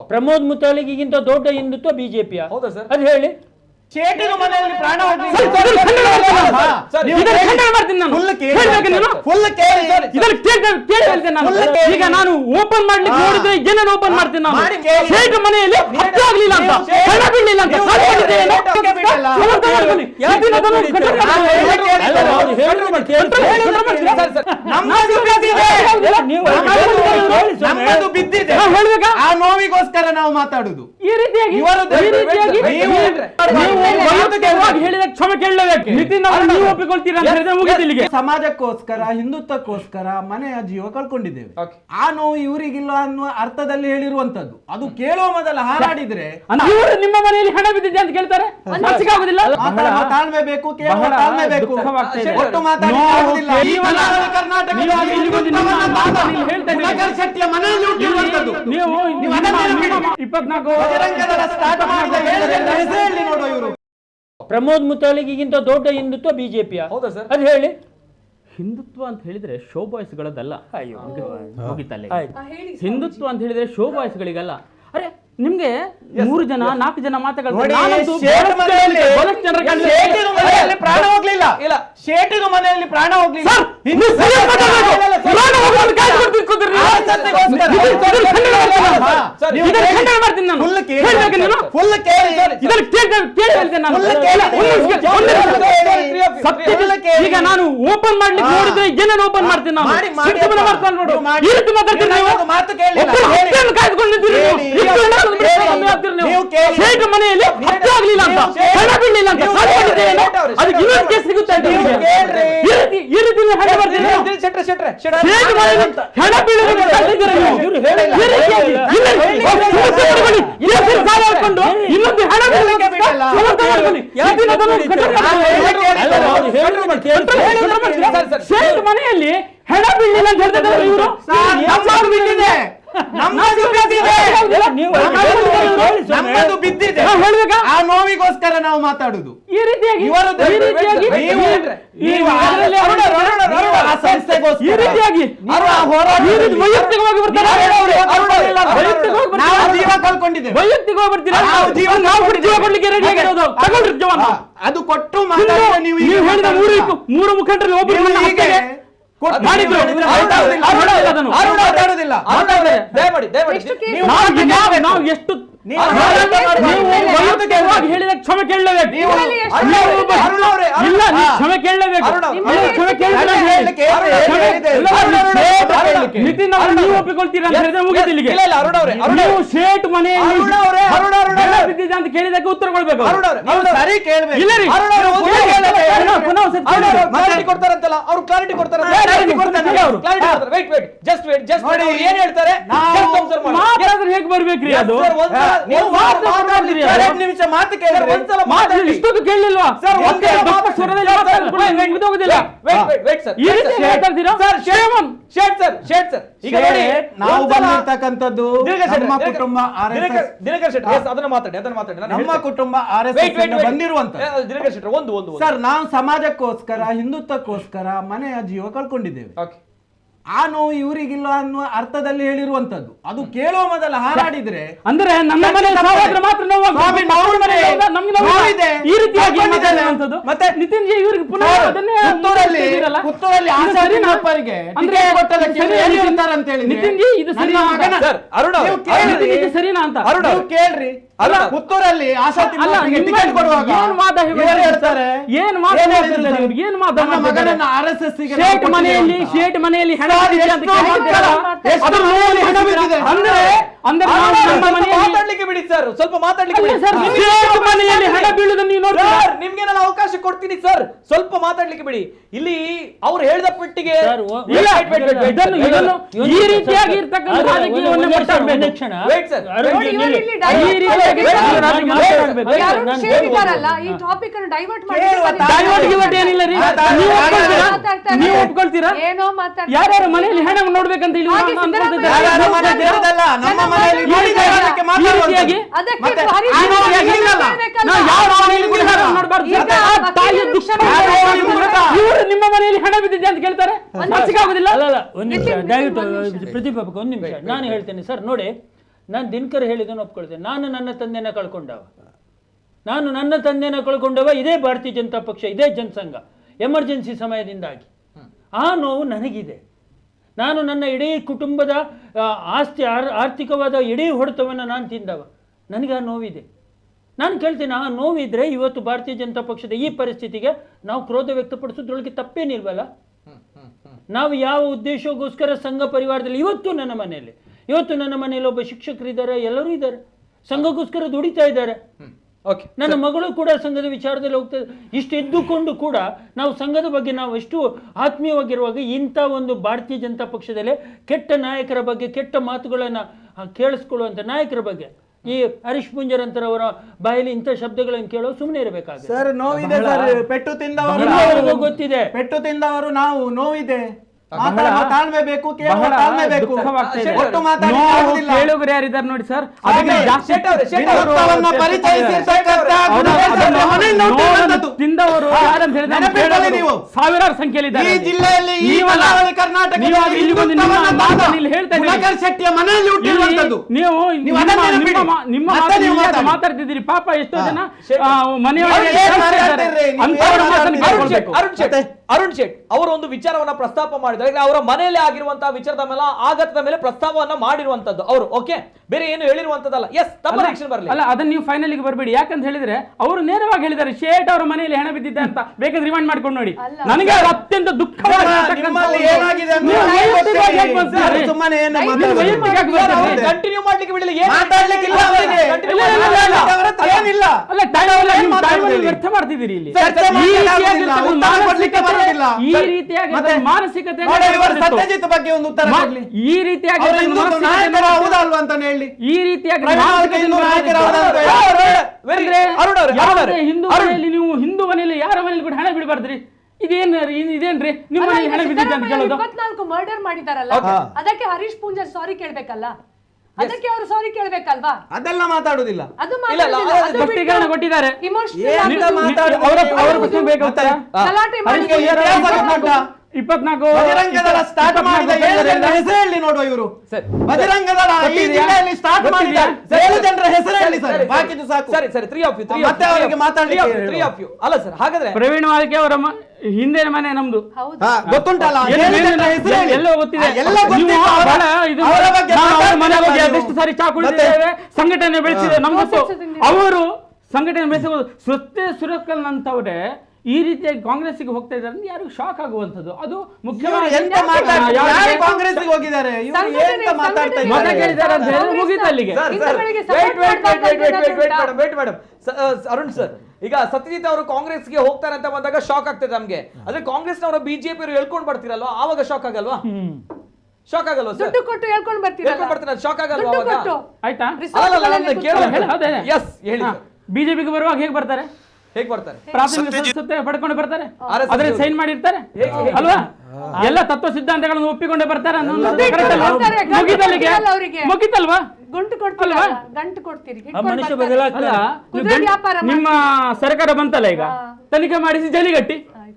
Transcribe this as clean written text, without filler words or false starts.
ಪ್ರಮೋದ್ ಮುತಾಲಿಗಿಂತ ದೊಡ್ಡ ಹಿಂದುತ್ವ ಬಿಜೆಪಿಯ ಹೌದಾ ಸರ್? ಅದು ಹೇಳಿ. ಚೇಟಿನ ಮನೆಯಲ್ಲಿ ಪ್ರಾಣ ಈಗ ನಾನು ಓಪನ್ ಮಾಡ್ಲಿಕ್ಕೆ ನೋಡಿದ್ರೆ ಏನೇನು ಓಪನ್ ಮಾಡ್ತೀನಿ ನಾನು ಶೇಟ್ ಮನೆಯಲ್ಲಿ ಹತ್ಯೆ ಆಗ್ಲಿಲ್ಲ ಅಂತ ಹಣ ಬೀಳಲಿಲ್ಲ ಅಂತ ಬಿದ್ದಿದೆ ಆ ನೋವಿಗೋಸ್ಕರ ನಾವು ಮಾತಾಡುದು ಈ ರೀತಿಯಾಗಿ ಹೇಳಿದ ಕ್ಷಮೆ ಕೇಳಲೇಬೇಕು. ನಿತಿನ್ ಅವರು ನೀವು ಒಪ್ಪಿಕೊಳ್ತೀರಾ ಅಂತ ಹೇಳಿದ್ರೆ ಮುಗಿತು ಇಲ್ಲಿಗೆ. ಸಮಾಜಕ್ಕೋಸ್ಕರ ಹಿಂದುತ್ವಕ್ಕೋಸ್ಕರ ಮನೆಯ ಜೀವ ಕಳ್ಕೊಂಡಿದ್ದೇವೆ. ಆ ನೋವು ಇವರಿಗಿಲ್ಲ ಅನ್ನುವ ಅರ್ಥದಲ್ಲಿ ಹೇಳಿರುವಂತದ್ದು. ಅದು ಕೇಳುವ ಮೊದಲ ಹಾರಾಡಿದ್ರೆ ಇವರು ನಿಮ್ಮ ಮನೆಯಲ್ಲಿ ಹಣ ಬಿದ್ದಿದೆ ಅಂತ ಕೇಳ್ತಾರೆ, ಆಗುದಿಲ್ಲ. ತಾಳ್ಮೆ ಬೇಕು, ಕೇಳುವ ತಾಳ್ಮೆ ಬೇಕು. ಒಟ್ಟು ಮಾತಾಡುವುದಿಲ್ಲ. ಶೆಟ್ಟಿಯ ಮನೆಯಲ್ಲಿ ಹುಟ್ಟಿರುವಂತದ್ದು. ನೀವು 24 ನೋಡುವ ಇವರು ಪ್ರಮೋದ್ ಮುತಾಲಿಗಿಂತ ದೊಡ್ಡ ಹಿಂದುತ್ವ ಬಿಜೆಪಿಯ ಹೌದಾ ಸರ್? ಅದು ಹೇಳಿ. ಹಿಂದುತ್ವ ಅಂತ ಹೇಳಿದ್ರೆ ಶೋ ಬಾಯ್ಸ್ಗಳದ್ದಲ್ಲ. ಮುಗಿತಲ್ಲೇ ಹಿಂದುತ್ವ ಅಂತ ಹೇಳಿದ್ರೆ ಶೋ ಬಾಯ್ಸ್ಗಳಿಗಲ್ಲ. ಅರೆ ನಿಮ್ಗೆ 3 ಜನ 4 ಜನ ಮಾತಾಡ್ತಾರೆ. ಪ್ರಾಣ ಹೋಗ್ಲಿಲ್ಲ. ಇಲ್ಲ, ಶೇಟಿನ ಮನೆಯಲ್ಲಿ ಪ್ರಾಣ ಹೋಗ್ಲಿಲ್ಲ. ಈಗ ನಾನು ಓಪನ್ ಮಾಡ್ಲಿಕ್ಕೆ ನೋಡಿದ್ರೆ ಏನೇನು ಓಪನ್ ಮಾಡ್ತೀನಿ ನಾನು ಶೇಟ್ ಮನೆಯಲ್ಲಿ ಹತ್ಯೆ ಆಗ್ಲಿಲ್ಲ ಅಂತ ಹಣ ಬೀಳಲಿಲ್ಲ ಅಂತ ಅದಕ್ಕೆ ಇನ್ನೊಂದು ಕೇಸ್ ಸಿಗುತ್ತೆ ಅಂತ ಈ ರೀತಿ ಹಣ ಬರ್ತೀನಿ. ಹಣ ಬೀಳಕೊಂಡು ಇನ್ನೊಂದು ಹಣ ಶೇಟ್ ಮನೆಯಲ್ಲಿ ಹಣ ಬೀಳಲಿಲ್ಲ ಅಂತ ಹೇಳ್ತಾರೆ ಇವರು. ನಮ್ಮದು ಬಿದ್ದಿದೆ ಆ ನೋವಿಗೋಸ್ಕರ ನಾವು ಮಾತಾಡುದು. ಈ ರೀತಿಯಾಗಿ ವೈಯಕ್ತಿಕವಾಗಿ ಜೀವ ಕಳ್ಕೊಂಡಿದ್ದೇವೆ. ವೈಯಕ್ತಿಕವಾಗಿ ಬರ್ತೀರಾ? ಜೀವ ಕೊಡ್ಲಿಕ್ಕೆ ರೆಡಿ ಆಗಿರೋದು ತಗೊಳ್ರಿ ಜವಾನ. ಅದು ಕೊಟ್ಟು ನೀವು ಹೇಳಿದ 3 ಮುಖಂಡರಲ್ಲಿ ಒಬ್ಬರು ನಾವು ಎಷ್ಟು ಹೇಳಿದ ಕ್ಷಮೆ ಕೇಳಲೇಬೇಕು. ಇಲ್ಲ, ಕ್ಷಮೆ ಕೇಳಲೇಬೇಕು. ನಿತಿನ್ ಅವರು ನೀವು ಒಪ್ಪಿಕೊಳ್ತೀರಾ ಅಂತ ಹೇಳಿದ್ರೆ ಮುಗಿತು ಇಲ್ಲಿಗೆ. ನೀವು ಶೇಟ್ ಮನೆಯಲ್ಲಿ ಬಿದ್ದಿದೆ ಅಂತ ಕೇಳಿದಕ್ಕೆ ಉತ್ತರ ಕೊಡ್ಬೇಕು. ಇಲ್ಲ ರೀ, ಕ್ಲಾರಿಟಿ ಕೊಡ್ತಾರಂತಲ್ಲ ಅವ್ರು, ಕ್ಲಾರಿಟಿ ಕೊಡ್ತಾರೆ. ಏನ್ ಹೇಳ್ತಾರೆ ಹೇಗೆ ಬರ್ಬೇಕ್ರಿ ಅದು? ನಿಮಿಷ ಮಾತು ಕೇಳಿದ್ರೆ ಇಷ್ಟೊಂದು ಕೇಳಲಿಲ್ವಾ? ನಾವು ಬಂದಿರ್ತಕ್ಕಂಥದ್ದು ನಮ್ಮ ಕುಟುಂಬ ಬಂದಿರುವಂತ ಸರ್. ನಾವು ಸಮಾಜಕ್ಕೋಸ್ಕರ ಹಿಂದುತ್ವಕ್ಕೋಸ್ಕರ ಮನೆಯ ಜೀವ ಕಳ್ಕೊಂಡಿದ್ದೇವೆ. ಆ ನೋವು ಇವರಿಗಿಲ್ಲ ಅನ್ನುವ ಅರ್ಥದಲ್ಲಿ ಹೇಳಿರುವಂತದ್ದು. ಅದು ಕೇಳುವ ಮೊದಲ ಹಾರಾಡಿದ್ರೆ ಅಂದ್ರೆ ನಮ್ಮ ಮನೆ ಮಾತ್ರ ಈ ರೀತಿಯಾಗಿ ಮತ್ತೆ ನಿತಿನ್ ಜಿ ಇವರಿಗೆ ಪುನಃ ಪುತ್ತೂರಲ್ಲಿ ಆಶಾರಿಗೆ ನಿತಿನ್ ಜಿ ಇದು ಸರಿನಾ ಅಂತ ಕೇಳ್ರಿ. ಅಲ್ಲ, ಪುತ್ತೂರಲ್ಲಿ ಆಶಾ ಟಿಕೆಟ್ ಕೊಡುವಾಗ ಏನು ಮಗನನ್ನ RSS ಶೇಟ್ ಮನೆಯಲ್ಲಿ ಹಣ ಮಾತಾಡ್ಲಿಕ್ಕೆ ಬಿಡಿ ಸರ್, ಸ್ವಲ್ಪ ಮಾತಾಡ್ಲಿಕ್ಕೆ ಬಿಡಿ. ಮನೆಯಲ್ಲಿ ಹಣ ಬೀಳುವುದನ್ನು ನೀವು ನೋಡಿ, ನಿಮ್ಗೆ ನಾನು ಅವಕಾಶ ಕೊಡ್ತೀನಿ ಸರ್, ಸ್ವಲ್ಪ ಮಾತಾಡ್ಲಿಕ್ಕೆ ಬಿಡಿ. ಇಲ್ಲಿ ಅವ್ರು ಹೇಳಿದ ಪಟ್ಟಿಗೆ ಈ ರೀತಿಯಾಗಿ ಇರ್ತಕ್ಕಂಥ ರಾಜಕೀಯವನ್ನು ನೀವು ಒಪ್ಕೊಳ್ತೀರಾ? ಯಾರ್ಯಾರ ಮನೆಯಲ್ಲಿ ಹಣ ನೋಡ್ಬೇಕಂತ ಹೇಳಿ ನಿಮ್ಮ ಮನೆಯಲ್ಲಿ ಹಣ ಬಿದ್ದಿದೆ ಅಂತ ಕೇಳ್ತಾರೆ, ಆಗುದಿಲ್ಲ. ಅಲ್ಲ, ಒಂದು ನಿಮಿಷ ದಯವಿಟ್ಟು ಪ್ರತಿಪಾಪಕ, ಒಂದು ನಿಮಿಷ ನಾನು ಹೇಳ್ತೇನೆ ಸರ್. ನೋಡಿ, ನಾನು ದಿನಕರ್ ಹೇಳಿದನ್ನು ಒಪ್ಕೊಳ್ತೇನೆ. ನಾನು ನನ್ನ ತಂದೆನ ಕಳ್ಕೊಂಡವ ಇದೇ ಭಾರತೀಯ ಜನತಾ ಪಕ್ಷ, ಇದೇ ಜನಸಂಘ, ಎಮರ್ಜೆನ್ಸಿ ಸಮಯದಿಂದಾಗಿ. ಆ ನೋವು ನನಗಿದೆ. ನಾನು ನನ್ನ ಇಡೀ ಕುಟುಂಬದ ಆರ್ಥಿಕವಾದ ಇಡೀ ಹೊಡೆತವನ್ನು ನಾನು ತಿಂದವ. ನನಗೆ ಆ ನೋವಿದೆ. ನಾನು ಕೇಳ್ತೀನಿ, ಆ ನೋವಿದ್ರೆ ಇವತ್ತು ಭಾರತೀಯ ಜನತಾ ಪಕ್ಷದ ಈ ಪರಿಸ್ಥಿತಿಗೆ ನಾವು ಕ್ರೋಧ ವ್ಯಕ್ತಪಡಿಸೋದ್ರೊಳಗೆ ತಪ್ಪೇನಿಲ್ವಲ್ಲ? ನಾವು ಯಾವ ಉದ್ದೇಶಕ್ಕೋಸ್ಕರ ಸಂಘ ಪರಿವಾರದಲ್ಲಿ ಇವತ್ತು ನನ್ನ ಮನೆಯಲ್ಲಿ ಒಬ್ಬ ಶಿಕ್ಷಕರಿದ್ದಾರೆ, ಎಲ್ಲರೂ ಇದ್ದಾರೆ, ಸಂಘಕ್ಕೋಸ್ಕರ ದುಡಿತಾ ಇದ್ದಾರೆ. ನನ್ನ ಮಗಳು ಕೂಡ ಸಂಘದ ವಿಚಾರದಲ್ಲಿ ಹೋಗ್ತದೆ. ಇಷ್ಟೆದ್ದುಕೊಂಡು ಕೂಡ ನಾವು ಸಂಘದ ಬಗ್ಗೆ ನಾವು ಎಷ್ಟು ಆತ್ಮೀಯವಾಗಿರುವಾಗ ಇಂಥ ಒಂದು ಭಾರತೀಯ ಜನತಾ ಪಕ್ಷದಲ್ಲಿ ಕೆಟ್ಟ ನಾಯಕರ ಬಗ್ಗೆ, ಕೆಟ್ಟ ಮಾತುಗಳನ್ನು ಕೇಳಿಸ್ಕೊಳ್ಳುವಂಥ ನಾಯಕರ ಬಗ್ಗೆ ಈ ಹರೀಶ್ ಪೂಂಜಾರಂತರವರ ಬಾಯಲ್ಲಿ ಇಂಥ ಶಬ್ದಗಳನ್ನು ಕೇಳೋ ಸುಮ್ಮನೆ ಇರಬೇಕಾಗುತ್ತೆ. ಸರ್ ನೋವಿದೆ ಸರ್, ಪೆಟ್ಟು ತಿಂದವರು ಗೊತ್ತಿದೆ, ಪೆಟ್ಟು ತಿಂದವರು ನಾವು, ನೋವಿದೆ, ತಾಳ್ಮೆ ಬೇಕು, ತಾಳ್ಮೆ ಬೇಕು. ಕೇಳುಗರು ಯಾರಿದ್ದಾರೆ ನೋಡಿ ಸರ್, ತಿಂದವರು ಸಾವಿರಾರು ಸಂಖ್ಯೆಯಲ್ಲಿ ಈ ಜಿಲ್ಲೆಯಲ್ಲಿ ಶೆಟ್ಟಿಯ ಮನೆಯಲ್ಲಿ ಹುಟ್ಟಿರುವಂತದ್ದು ನಿಮ್ಮ ಮಾತಾಡ್ತಿದ್ದೀರಿ. ಪಾಪ ಎಷ್ಟೋ ಜನ ಮನೆಯೊಳಗೆ ಅರುಣ್ ಶೆಟ್ ಅವರು ಒಂದು ವಿಚಾರವನ್ನ ಪ್ರಸ್ತಾಪ ಮಾಡಿದ್ದಾರೆ. ಅವರ ಮನೆಯಲ್ಲೇ ಆಗಿರುವಂತಹ ವಿಚಾರದ ಮೇಲೆ, ಆಘಾತದ ಮೇಲೆ ಪ್ರಸ್ತಾಪವನ್ನ ಮಾಡಿರುವಂತದ್ದು ಅವರು. ಓಕೆ, ಬೇರೆ ಏನು ಹೇಳಿರುವಂತದ್ದಲ್ಲ. ಎಸ್, ತಮ್ಮ ರಿಯಾಕ್ಷನ್ ಬರಲಿ. ಅಲ್ಲ, ಅದನ್ನ ನೀವು ಫೈನಲ್ಗೆ ಬರಬೇಡಿ. ಯಾಕಂತ ಹೇಳಿದ್ರೆ ಅವರು ನೇರವಾಗಿ ಹೇಳಿದ್ದಾರೆ ಶೇಟ್ ಅವರ ಮನೆಯಲ್ಲಿ ಹೆಣ ಬಿದ್ದಿದ್ದೆ ಅಂತ. ಬೇಕಾದ್ರೆ ರಿವೈಂಡ್ ಮಾಡ್ಕೊಂಡು ನೋಡಿ. ನನಗೆ ಅದು ಅತ್ಯಂತ ದುಃಖವಾಗಿದೆ. ಕಂಟಿನ್ಯೂ ಮಾಡ್ಲಿಕ್ಕೆ ಬಿಡಲಿ, ವ್ಯರ್ಥ ಮಾಡ್ತಿದ್ದೀರಿ ಇಲ್ಲಿ. ಈ ರೀತಿಯಾಗಿ ಮಾನಸಿಕತೆ, ಬಗ್ಗೆ ಒಂದು ಉತ್ತರ ಕೊಡ್ಲಿ. ಈ ರೀತಿಯಾಗಿ ಈ ರೀತಿಯಾಗಿ ನೀವು ಹಿಂದೂ ಮನೆಯಲ್ಲಿ ಯಾರ ಮನೇಲಿ ಕೂಡ ಹಣ ಬಿಡಬಾರ್ದ್ರಿ. ಇದೇನ್ರಿ ನಿಮ್ಮ ಮನೇಲಿ ಹಣ ಬಿದ್ದಿದೆ ಅಂತ ಕೇಳೋದು? 24 ಮರ್ಡರ್ ಮಾಡಿದಾರಲ್ಲ, ಅದಕ್ಕೆ ಹರೀಶ್ ಪೂಂಜಾರ್ ಸಾರಿ ಕೇಳ್ಬೇಕಲ್ಲ? ಅದಕ್ಕೆ ಅವರು ಸಾರಿ ಕೇಳ್ಬೇಕಲ್ವಾ? ಅದೆಲ್ಲ ಮಾತಾಡುದಿಲ್ಲ. ಅದು ಸ್ಪಷ್ಟೀಕರಣ ಕೊಟ್ಟಿದ್ದಾರೆ. ಬಜರಂಗ ದಳ ಸ್ಟಾರ್ಟ್ ಮಾಡಿದ 7 ಜನರ ಹೆಸರು ಹೇಳಿ ನೋಡುವ. ಇವರು ಬಜರಂಗ ದಳ ಈ ಜಿಲ್ಲೆಯಲ್ಲಿ ಸ್ಟಾರ್ಟ್ ಮಾಡಿದ 7 ಜನರ ಹೆಸರು ಹೇಳಿ ಸರ್. ಬಾಕಿದು ಸಾಕು. ಸರಿ 3 ಆಫ್ ಯು ಮತ್ತೆ ಅವರಿಗೆ ಮಾತಾಡಲಿಕ್ಕೆ 3 ಆಫ್ ಯು. ಅಲ್ಲ ಸರ್, ಹಾಗಾದ್ರೆ ಪ್ರವೀಣ್ ಮಾಲ್ಕೆ ಅವರ ಹಿಂದೆ ಮನೆ ನಮ್ದು ಗೊತ್ತುಂಟಲ್ಲ, ಎಲ್ಲ ಗೊತ್ತಿದೆ. ಅದೆಷ್ಟು ಸಾರಿ ಚಾ ಕುಡಿದಿದ್ದೇವೆ, ಸಂಘಟನೆ ಬೆಳೆಸಿದೆ ನಮ್ದು. ಅವರು ಸಂಘಟನೆ ಬೆಳೆಸಬಹುದು. ಸುರತ್ಕಲ್ ಅಂತವ್ರೆ ಈ ರೀತಿಯಾಗಿ ಕಾಂಗ್ರೆಸ್ಗೆ ಹೋಗ್ತಾ ಇದ್ದಾರೆ ಅಂದ್ರೆ ಯಾರಿಗೂ ಶಾಕ್ ಆಗುವಂತದ್ದು. ಅದು ಮುಖ್ಯವಾಗಿ ಕಾಂಗ್ರೆಸ್ಗೆ ಹೋಗಿದ್ದಾರೆ, ಮುಗಿತ ಅಲ್ಲಿಗೆ. ಅರುಣ್ ಸರ್, ಈಗ ಸತ್ಯಜಿತ್ ಅವರು ಕಾಂಗ್ರೆಸ್ಗೆ ಹೋಗ್ತಾರೆ ಅಂತ ಬಂದಾಗ ಶಾಕ್ ಆಗ್ತದೆ ನಮ್ಗೆ. ಆದ್ರೆ ಕಾಂಗ್ರೆಸ್ ನವರು ಬಿಜೆಪಿ ಅವರು ಹೇಳ್ಕೊಂಡು ಬರ್ತಿರಲ್ವಾ, ಆವಾಗ ಶಾಕ್ ಆಗಲ್ವಾ? ಶಾಕ್ ಆಗಲ್ವಾ ಸರ್? ದುಡ್ಡು ಕೊಟ್ಟು ಹೇಳ್ಕೊಂಡು ಬರ್ತೀರಾ, ಶಾಕ್ ಆಗಲ್ವಾ ಅವಾಗ? ಆಯ್ತಾ? ಎಸ್ ಹೇಳಿ. ಬಿಜೆಪಿಗೆ ಬರುವಾಗ ಹೇಗೆ ಬರ್ತಾರೆ? ಹೇಗೆ ಬರ್ತಾರೆ? ಪ್ರಾಥಮಿಕ ಸದಸ್ಯತ್ವ ಪಡ್ಕೊಂಡು ಬರ್ತಾರೆ, ಅದ್ರ ಸೈನ್ ಮಾಡಿರ್ತಾರೆ ಅಲ್ವಾ? ಎಲ್ಲ ತತ್ವ ಸಿದ್ಧಾಂತಗಳನ್ನು ಒಪ್ಪಿಕೊಂಡೇ ಬರ್ತಾರೆ. ಮುಗಿತಲ್ವಾ? ಗಂಟು ಕೊಡ್ತೀರಿ. ಮನುಷ್ಯ ಬದಲಾಗ್ತಲ್ಲ. ನಿಮ್ಮ ಸರ್ಕಾರ ಬಂತಲ್ಲ ಈಗ, ತನಿಖೆ ಮಾಡಿಸಿ ಜೈಲಿಗಟ್ಟಿ.